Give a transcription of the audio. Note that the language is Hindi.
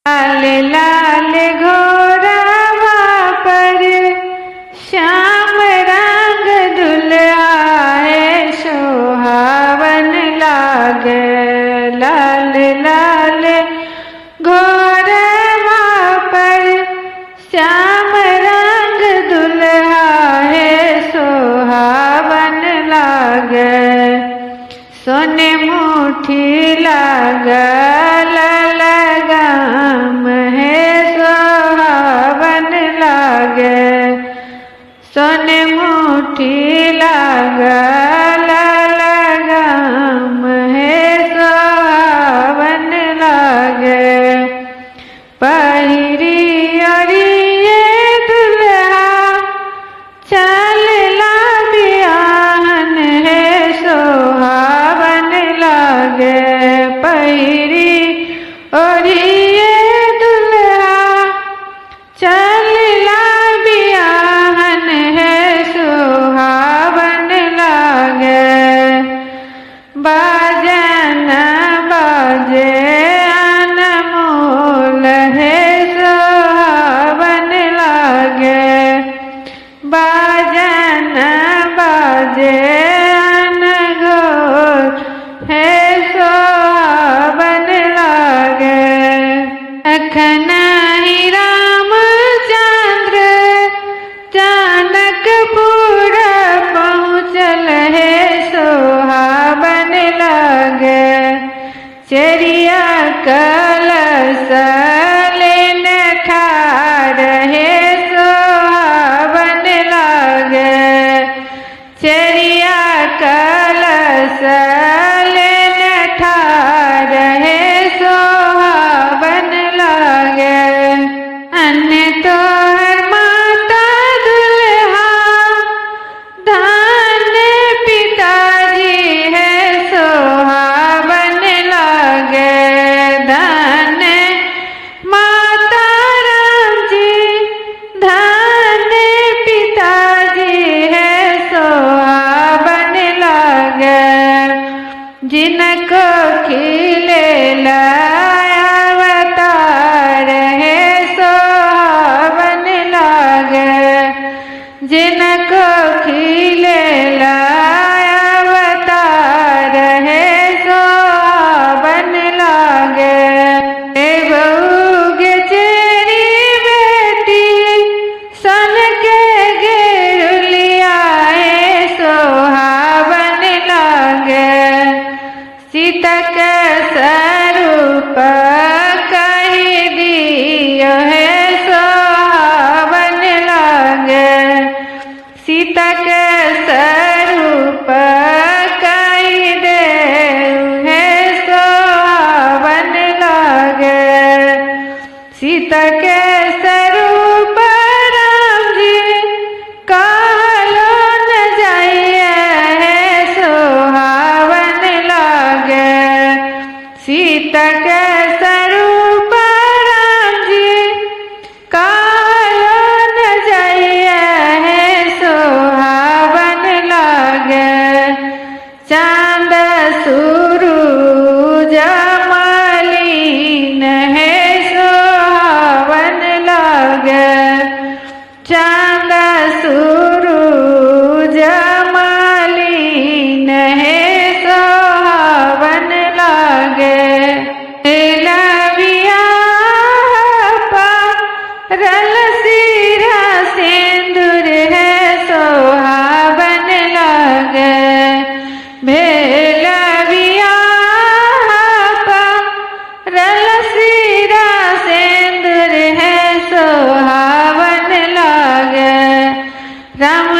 लाल लाल घोड़ावा पर श्याम रंग दुल्हा है सोहावन लागे। लाल लाल घोड़ावा पर श्याम रंग दुल्हा है सोहावन लागे। सोने मुठी लागल लगाम है सोहावन लागे। सोने मुठी लागल लगाम है सोहावन लागे। पहिरी अरिये दुल्हा चलला बियाहन है सोहावन लागे। पहिरी ओढ़िए दुल्हा चलला बियाहन है सोहावन लागे। बाजन बाजे अनमोल है सोहावन लागे। बाजन बाजे अनघोर है सोहावन लागे। अखन ही रामचंद्र जनकपुर पहुँचल है सोहावन लागे। चेरिया कलश लेने ठाड़ है सोहावन लागे। चेरिया कलश लेने ठाड़ है सोहावन लागे। अन्य तोहर माता दुल्हा धन्य पिताजी है सोहावन लागे। धन्य माता राम जी धन्य पिताजी है सोहावन लागे। जिनको खिले अवतार है सोहावन लागे। जिनको खिले अवतार है सोहावन लागे। बहुगे चेरी बेटी सन के गेरुलिया है सोहावन लागे। सीता के स्वरूप कही दियो है सोहावन लागे। सीता के स्वरूप कही दे है सोहावन लागे। सीता के स्वरूप राम जी कहलो न जाइए है सोहावन लागे। सीता के स्वरूप राम जी कहलो न जाइए है सोहावन लागे। चांद सूरज मलिन है सोहावन लागे। चांद सूरज मलिन है सोहावन लागे। लविया रल सिरा सिंदूर है सोहावन लागे। भेलविया रल सिरा सिंदूर है सोहावन लागे। राम